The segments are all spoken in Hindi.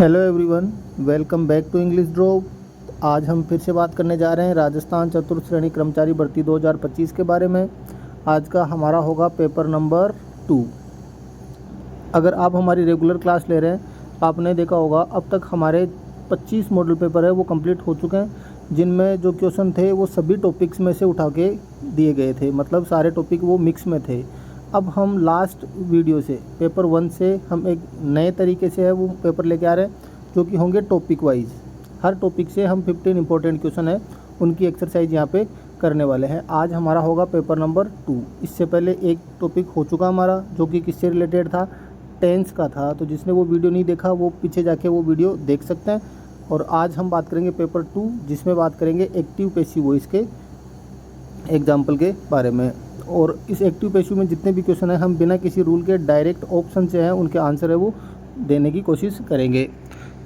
Hello everyone, welcome back to English Drop. आज हम फिर से बात करने जा रहे हैं राजस्थान चतुर्थ श्रेणी कर्मचारी भर्ती 2025 के बारे में। आज का हमारा होगा पेपर नंबर 2। अगर आप हमारी रेगुलर क्लास ले रहे हैं, आपने देखा होगा अब तक हमारे 25 मॉडल पेपर है वो कंप्लीट हो चुके हैं, जिनमें जो क्वेश्चन थे वो सभी टॉपिक्स में से उठा के दिए गए थे, मतलब सारे टॉपिक वो मिक्स में थे। अब हम लास्ट वीडियो से पेपर 1 से हम एक नए तरीके से है वो पेपर लेके आ रहे हैं, जो कि होंगे टॉपिक वाइज। हर टॉपिक से हम 15 इंपॉर्टेंट क्वेश्चन है उनकी एक्सरसाइज यहाँ पे करने वाले हैं। आज हमारा होगा पेपर नंबर 2। इससे पहले एक टॉपिक हो चुका हमारा, जो कि किससे रिलेटेड था, टेंस का था। तो जिसने वो वीडियो नहीं देखा वो पीछे जाके वो वीडियो देख सकते हैं। और आज हम बात करेंगे पेपर 2, जिसमें बात करेंगे एक्टिव पैसिव वॉइस के एग्जाम्पल के बारे में। और इस एक्टिव पैसिव में जितने भी क्वेश्चन हैं हम बिना किसी रूल के डायरेक्ट ऑप्शन से हैं उनके आंसर है वो देने की कोशिश करेंगे।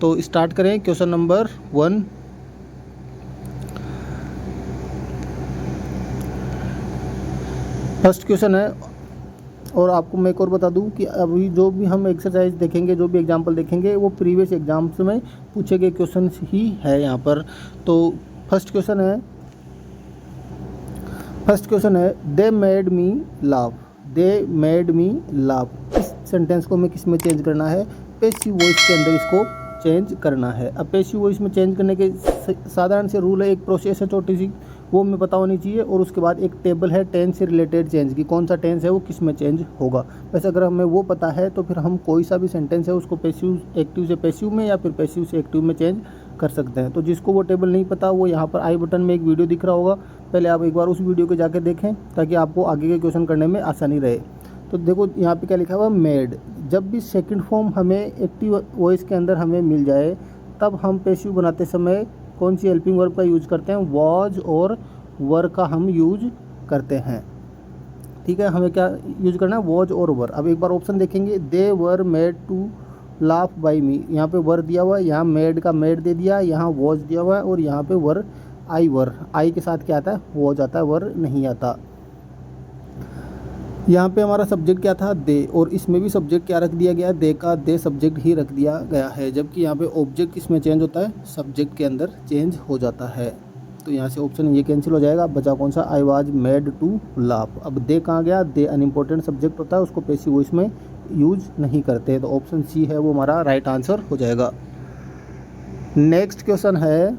तो स्टार्ट करें क्वेश्चन नंबर 1। फर्स्ट क्वेश्चन है, और आपको मैं एक और बता दूं कि अभी जो भी हम एक्सरसाइज देखेंगे, जो भी एग्जाम्पल देखेंगे, वो प्रीवियस एग्जाम्स में पूछे गए क्वेश्चन ही है यहाँ पर। तो फर्स्ट क्वेश्चन है they made me laugh. They made me laugh, इस सेंटेंस को हमें किस में चेंज करना है, पैसिव वॉइस के अंदर इसको चेंज करना है। अब पैसिव वॉइस में चेंज करने के साधारण से रूल है, एक प्रोसेस है छोटी सी, वो हमें पता होनी चाहिए। और उसके बाद एक टेबल है टेंस से रिलेटेड चेंज की, कौन सा टेंस है वो किस में चेंज होगा। वैसे अगर हमें वो पता है तो फिर हम कोई सा भी सेंटेंस है उसको पैसिव एक्टिव से पैसिव में या फिर पैसिव से एक्टिव में चेंज कर सकते हैं। तो जिसको वो टेबल नहीं पता, वो यहाँ पर आई बटन में एक वीडियो दिख रहा होगा, पहले आप एक बार उस वीडियो को जाकर देखें ताकि आपको आगे के क्वेश्चन करने में आसानी रहे। तो देखो यहाँ पे क्या लिखा हुआ, मेड। जब भी सेकंड फॉर्म हमें एक्टिव वॉइस के अंदर हमें मिल जाए, तब हम पैसिव बनाते समय कौन सी हेल्पिंग वर्ब का यूज़ करते हैं, वॉज और वर का हम यूज करते हैं। ठीक है, हमें क्या यूज करना है, वॉज और वर। अब एक बार ऑप्शन देखेंगे, they were made to laugh by me. यहाँ पे वर दिया हुआ है, यहाँ मेड का मेड दे दिया, यहाँ वॉज दिया हुआ है, और यहाँ पे वर आई के साथ क्या आता है, वॉज आता है, वर नहीं आता। यहाँ पे हमारा सब्जेक्ट क्या था, दे, और इसमें भी सब्जेक्ट क्या रख दिया गया है, दे का दे सब्जेक्ट ही रख दिया गया है। जबकि यहाँ पे ऑब्जेक्ट किसमें चेंज होता है, सब्जेक्ट के अंदर चेंज हो जाता है। तो यहाँ से ऑप्शन ये कैंसिल हो जाएगा, बचा कौन सा, I was made to laugh. अब दे कहाँ गया, दे अनइम्पोर्टेंट सब्जेक्ट होता है, उसको पैसिव वॉइस में यूज नहीं करते। तो ऑप्शन सी है वो हमारा राइट आंसर हो जाएगा। नेक्स्ट क्वेश्चन है,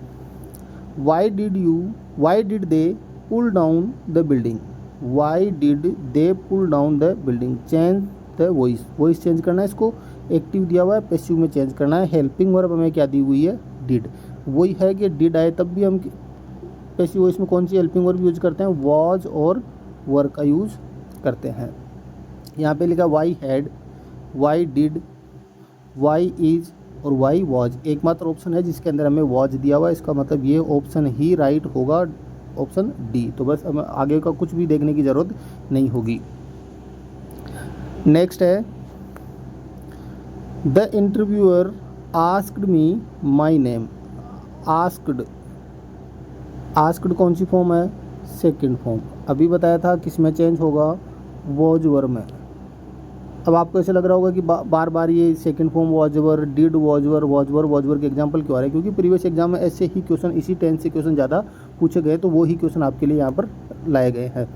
why did they pull down the building. Why did they pull down the building. Change the voice change करना है, इसको एक्टिव दिया हुआ है, पैसिव में चेंज करना है। हेल्पिंग वर्ब हमें क्या दी हुई है, डिड। वही है कि डिड आए तब भी हम पैसिव वॉइस में कौन सी हेल्पिंग वर्ब यूज करते हैं, वॉज और वर का यूज करते हैं। यहाँ पे लिखा why had, why did, why is और वाई वॉज। एकमात्र ऑप्शन है जिसके अंदर हमें वॉज दिया हुआ है, इसका मतलब ये ऑप्शन ही राइट होगा, ऑप्शन डी। तो बस हमें आगे का कुछ भी देखने की ज़रूरत नहीं होगी। नेक्स्ट है, the interviewer asked me my name. Asked कौन सी फॉर्म है, सेकंड फॉर्म। अभी बताया था किस में चेंज होगा, वॉज वर में। अब आपको ऐसे लग रहा होगा कि बार बार ये second form was were, did was were के एग्जाम्पल क्यों आ रहे हैं, क्योंकि प्रीवियस एग्जाम में ऐसे ही क्वेश्चन, इसी टेंस से क्वेश्चन ज़्यादा पूछे गए, तो वो ही क्वेश्चन आपके लिए यहाँ पर लाए गए हैं।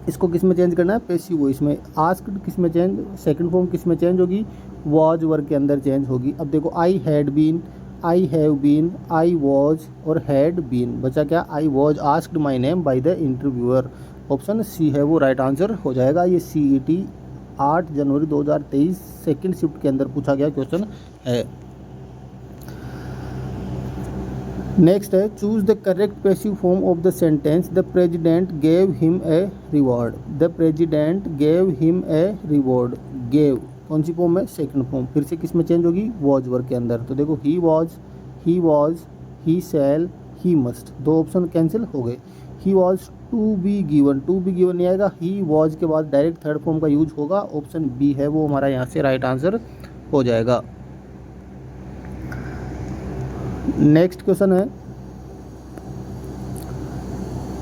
इसको किस में चेंज करना है, पैसिव वॉइस में। आस्क्ड किस में चेंज, सेकंड फॉर्म किस में चेंज होगी, वॉज वर के अंदर चेंज होगी। अब देखो, I had been, I have been, I was और हैड बीन। बचा क्या, I was asked my name by the interviewer. Option C है वो राइट आंसर हो जाएगा। ये CET 8 जनवरी 2023 सेकेंड शिफ्ट के अंदर पूछा गया क्वेश्चन है। नेक्स्ट है, choose the correct passive form of the sentence, the president gave him a reward. The president gave him a reward. Gave कौन सी फॉर्म है, सेकंड फॉर्म। फिर से किस में चेंज होगी, वॉज वर के अंदर। तो देखो, he was, he shall, he must, दो ऑप्शन कैंसिल हो गए। He was to be given नहीं आएगा, ही वॉज के बाद डायरेक्ट थर्ड फॉर्म का यूज होगा। ऑप्शन बी है वो हमारा यहाँ से राइट आंसर हो जाएगा। नेक्स्ट क्वेश्चन है,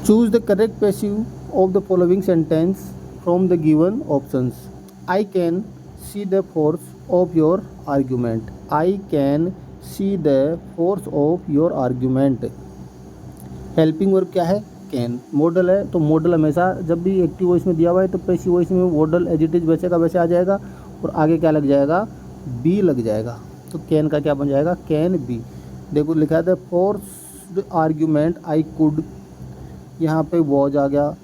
choose the correct passive of the following sentence from the given options. I can see the force of your argument. I can see the force of your argument. Helping verb क्या है? कैन। मॉडल है तो मॉडल हमेशा जब भी एक्टिव वॉइस में दिया हुआ है तो पैसिव वॉइस में मॉडल एज इट इज वैसे का वैसे आ जाएगा और आगे क्या लग जाएगा? बी लग जाएगा। तो कैन का क्या बन जाएगा? Can be. देखो लिखा था फोर्स आर्ग्यूमेंट आई कुड, यहाँ पे वॉज आ गया,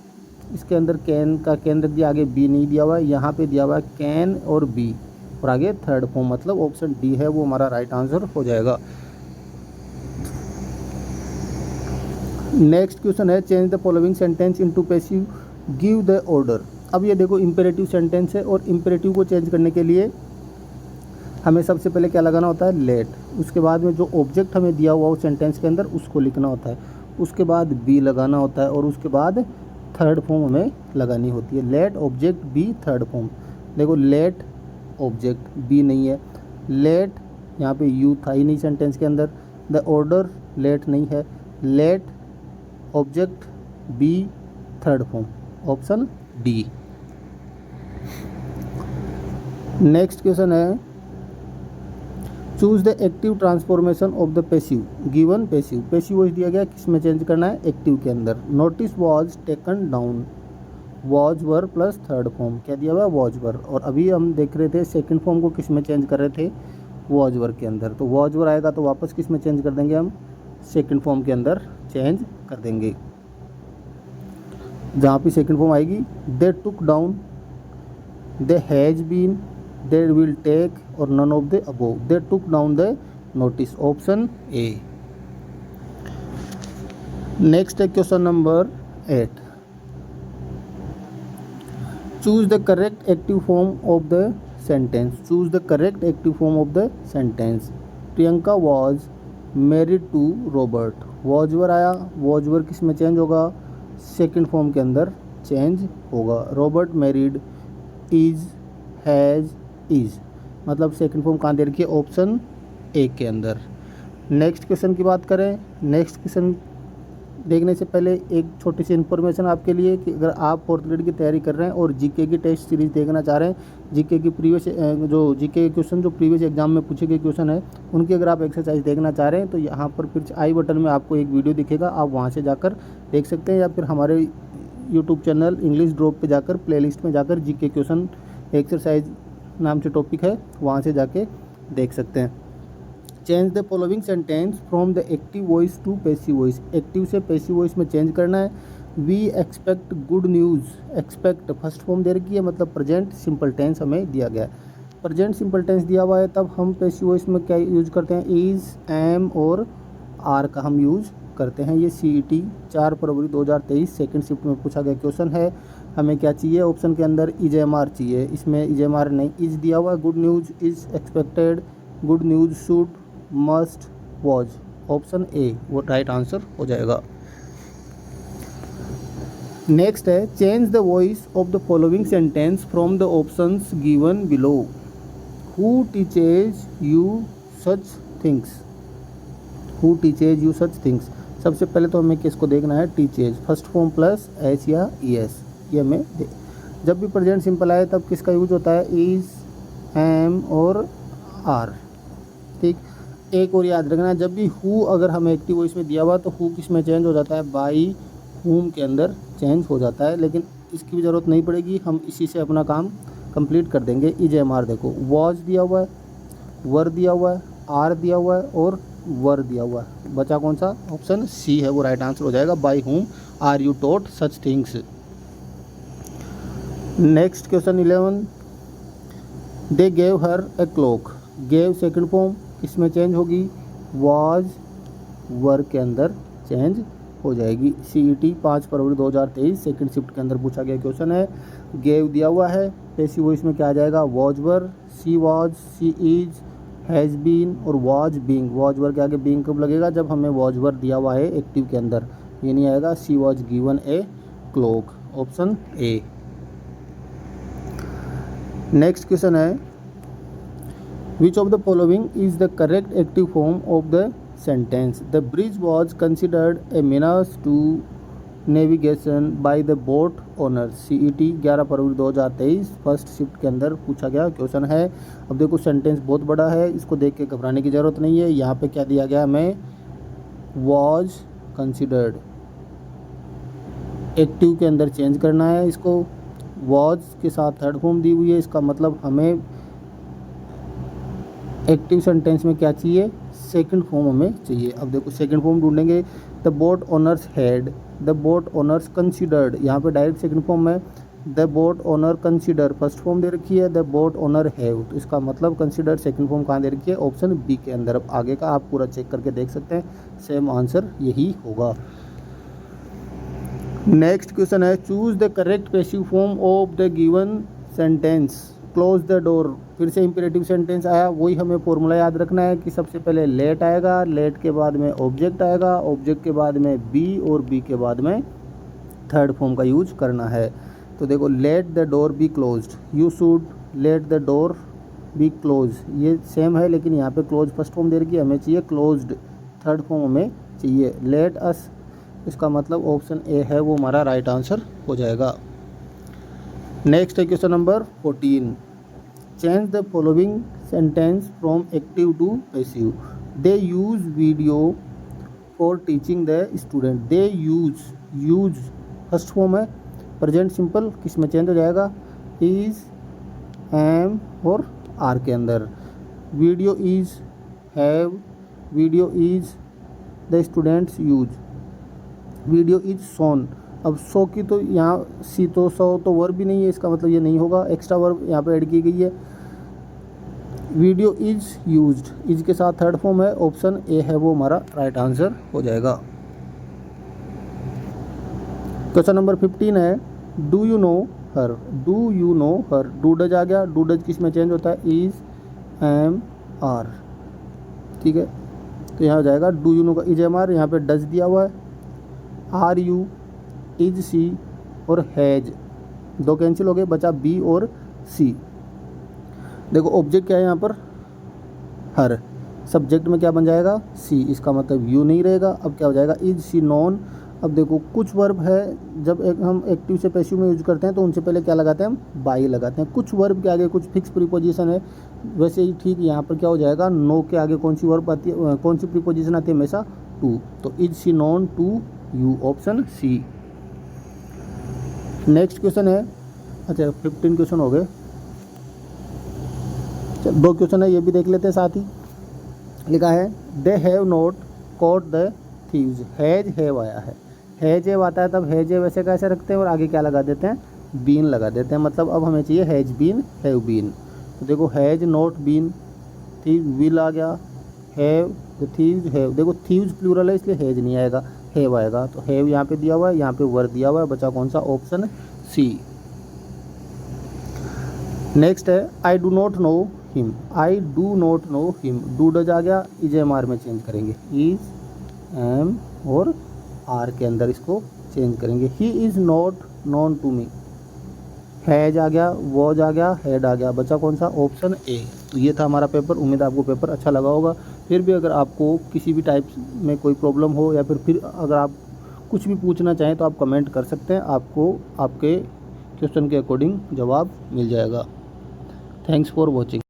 इसके अंदर कैन का कैन रख दिया, आगे बी नहीं दिया हुआ है, यहाँ पे दिया हुआ है कैन और बी और आगे थर्ड फॉर्म, मतलब ऑप्शन डी है वो हमारा राइट आंसर हो जाएगा। नेक्स्ट क्वेश्चन है change the following sentence into passive, give the order. अब ये देखो इम्पेरेटिव सेंटेंस है और इम्पेरेटिव को चेंज करने के लिए हमें सबसे पहले क्या लगाना होता है? लेट। उसके बाद में जो ऑब्जेक्ट हमें दिया हुआ हो सेंटेंस के अंदर उसको लिखना होता है, उसके बाद बी लगाना होता है और उसके बाद थर्ड फॉर्म हमें लगानी होती है। Let object be third form. देखो लेट ऑब्जेक्ट बी नहीं है, लेट यहाँ पे यू था ही नहीं सेंटेंस के अंदर, द ऑर्डर लेट नहीं है, let object be third form, option D. Next question है choose the active transformation of the passive, given passive. Passive voice दिया गया, किस में चेंज करना है? एक्टिव के अंदर। Notice was taken down, was were plus third form, क्या दिया हुआ? Was were. और अभी हम देख रहे थे सेकंड फॉर्म को किस में चेंज कर रहे थे? वॉज वर के अंदर। तो वॉज वर आएगा तो वापस किस में चेंज कर देंगे? हम सेकंड फॉर्म के अंदर चेंज कर देंगे। जहाँ पे सेकंड फॉर्म आएगी, they took down, they has been, they will take और none of the above. They took down the notice, option A. Next है question number 8, choose the correct active form of the sentence. Choose the correct active form of the sentence. Priyanka was married to Robert, was were आया, वॉज वर किस में चेंज होगा? सेकंड फॉर्म के अंदर चेंज होगा। Robert married, is, has, is, मतलब सेकंड फॉर्म कहाँ दे रखी है? ऑप्शन ए के अंदर। नेक्स्ट क्वेश्चन की बात करें, नेक्स्ट क्वेश्चन देखने से पहले एक छोटी सी इन्फॉर्मेशन आपके लिए कि अगर आप फोर्थ ग्रेड की तैयारी कर रहे हैं और जीके की टेस्ट सीरीज़ देखना चाह रहे हैं, जीके की प्रीवियस जो जीके क्वेश्चन जो प्रीवियस एग्जाम में पूछे गए क्वेश्चन है उनकी अगर आप एक्सरसाइज देखना चाह रहे हैं तो यहाँ पर फिर आई बटन में आपको एक वीडियो दिखेगा, आप वहाँ से जाकर देख सकते हैं, या फिर हमारे यूट्यूब चैनल इंग्लिश ड्रॉप पे जाकर प्लेलिस्ट में जाकर जीके क्वेश्चन एक्सरसाइज नाम से टॉपिक है, वहाँ से जाके देख सकते हैं। Change the following sentence from the active voice to passive voice. Active से पैसिव वॉइस में चेंज करना है। We expect good news, expect first form दे रखी है, मतलब प्रेजेंट सिंपल टेंस हमें दिया गया है। प्रेजेंट सिंपल टेंस दिया हुआ है तब हम पैसिव वॉइस में क्या यूज करते हैं? इज़, एम और आर का हम यूज करते हैं। ये CET 4 फरवरी 2023 सेकेंड शिफ्ट में पूछा गया क्वेश्चन है। हमें क्या चाहिए? ऑप्शन के अंदर EJMR चाहिए, इसमें EJMR नहीं, इज दिया हुआ। Good news, is expected, good news, should, must, was, option A वो राइट आंसर हो जाएगा। नेक्स्ट है change the voice of the following sentence from the options given below. Who teaches you such things, who teaches you such things. सबसे पहले तो हमें किसको देखना है? Teaches, first form plus S या ES, ये हमें जब भी प्रेजेंट सिंपल आए तब किसका यूज होता है? इज, एम और आर। ठीक, एक और याद रखना, जब भी हु अगर हमें एक्टिव वॉइस में दिया हुआ तो हु किस में चेंज हो जाता है? बाई हुम के अंदर चेंज हो जाता है, लेकिन इसकी भी ज़रूरत नहीं पड़ेगी, हम इसी से अपना काम कंप्लीट कर देंगे। EJMR देखो, वॉज दिया हुआ है, वर दिया हुआ है, आर दिया हुआ है और वर दिया हुआ है, बचा कौन सा? ऑप्शन सी है वो राइट आंसर हो जाएगा। By whom are you taught such things. Next question 11, they gave her a clock. Gave second form इसमें चेंज होगी, वाज वर के अंदर चेंज हो जाएगी। CET 5 फरवरी 2023 सेकंड शिफ्ट के अंदर पूछा गया क्वेश्चन है। गेव दिया हुआ है, पैसिव वॉइस में क्या आ जाएगा? Was were, she was, she is, has been और वॉज बीइंग। वॉज वर के आगे बीइंग कब लगेगा? जब हमें वॉज वर दिया हुआ है एक्टिव के अंदर, ये नहीं आएगा। She was given a clock, option A. Next question है which of the following is the correct active form of the sentence? The bridge was considered a means to navigation by the boat owner. CET 11 फरवरी 2023 फर्स्ट शिफ्ट के अंदर पूछा गया क्वेश्चन है। अब देखो सेंटेंस बहुत बड़ा है, इसको देख के घबराने की ज़रूरत नहीं है। यहाँ पे क्या दिया गया हमें, वॉज कंसिडर्ड, एक्टिव के अंदर चेंज करना है इसको। वॉज के साथ थर्ड फॉर्म दी हुई है, इसका मतलब हमें एक्टिव सेंटेंस में क्या चाहिए, सेकंड फॉर्म हमें चाहिए। अब देखो सेकंड फॉर्म ढूंढेंगे। The boat owners had, the boat owners considered, यहाँ पे डायरेक्ट सेकंड फॉर्म है। The boat owner consider first form दे रखी है। द बोट ओनर हैव, तो इसका मतलब कंसिडर सेकंड फॉर्म कहाँ दे रखी है, ऑप्शन बी के अंदर। अब आगे का आप पूरा चेक करके देख सकते हैं, सेम आंसर यही होगा। नेक्स्ट क्वेश्चन है, choose the correct passive form of the given sentence. Close the door, फिर से इंपेरेटिव सेंटेंस आया। वही हमें फॉर्मूला याद रखना है कि सबसे पहले लेट आएगा, लेट के बाद में ऑब्जेक्ट आएगा, ऑब्जेक्ट के बाद में बी, और बी के बाद में थर्ड फॉर्म का यूज करना है। तो देखो, let the door be closed, you should let the door be close, ये सेम है लेकिन यहाँ पे क्लोज फर्स्ट फॉर्म दे रखी है, हमें चाहिए क्लोज्ड थर्ड फॉर्म हमें चाहिए। लेट अस, इसका मतलब ऑप्शन ए है वो हमारा राइट आंसर हो जाएगा। नेक्स्ट है question number 14, change the following sentence from active to passive. They use video for teaching the student. They use first form है, प्रेजेंट सिंपल, किस में चेंज हो जाएगा, इज, एम और आर के अंदर। Video is, have, video is the students use, video is shown. अब सो की तो यहाँ सी तो सो तो वर्ब भी नहीं है, इसका मतलब ये नहीं होगा, एक्स्ट्रा वर्ब यहाँ पे ऐड की गई है। वीडियो इज यूज्ड, इज के साथ थर्ड फॉर्म है, ऑप्शन ए है वो हमारा राइट आंसर हो जाएगा। क्वेश्चन नंबर 15 है, do you know her. Do you know her, do does आ गया, डू डज किस में चेंज होता है, इज, एम, आर, ठीक है। तो यहाँ हो जाएगा डू यू नो का इज, एम, आर, यहाँ पे डज दिया हुआ है। आर यू, इज, सी और हैज, दो कैंसिल हो गए, बचा बी और सी। देखो ऑब्जेक्ट क्या है यहाँ पर, हर, सब्जेक्ट में क्या बन जाएगा, सी, इसका मतलब यू नहीं रहेगा। अब क्या हो जाएगा, इज सी नॉन। अब देखो कुछ वर्ब है, जब हम एक्टिव से पैसिव में यूज करते हैं तो उनसे पहले क्या लगाते हैं, हम बाई लगाते हैं। कुछ वर्ब के आगे कुछ फिक्स प्रीपोजिशन है, वैसे ही ठीक यहाँ पर क्या हो जाएगा, नो के आगे कौन सी वर्ब आती है, कौन सी प्रीपोजिशन आती है, हमेशा टू। तो is she known to you, option C. Next question है, अच्छा 15 क्वेश्चन हो गए, चल 2 क्वेश्चन है ये भी देख लेते हैं साथ ही। लिखा है, they have not caught the thieves. Has have आया है, हैज हैव आता है तब हैज हैव वैसे कैसे रखते हैं और आगे क्या लगा देते हैं, बीन लगा देते हैं। मतलब अब हमें चाहिए हैज बीन, हैव बीन। तो देखो has not been, thief will आ गया, हैव द थीव्स हैव, देखो थीव्स प्लूरल है इसलिए हैज नहीं आएगा, हैव आएगा। तो हैव यहाँ पे दिया हुआ है, यहाँ पे वर दिया हुआ है, बचा कौन सा, ऑप्शन सी। नेक्स्ट है, I do not know him. I do not know him, do does आ गया, इज, एम, आर में चेंज करेंगे, इज, एम और आर के अंदर इसको चेंज करेंगे। He is not known to me, has आ गया, वॉज आ गया, हैड आ गया, बचा कौन सा, ऑप्शन ए। तो ये था हमारा पेपर। उम्मीद है आपको पेपर अच्छा लगा होगा। फिर भी अगर आपको किसी भी टाइप में कोई प्रॉब्लम हो या फिर अगर आप कुछ भी पूछना चाहें तो आप कमेंट कर सकते हैं, आपको आपके क्वेश्चन के अकॉर्डिंग जवाब मिल जाएगा। Thanks for watching.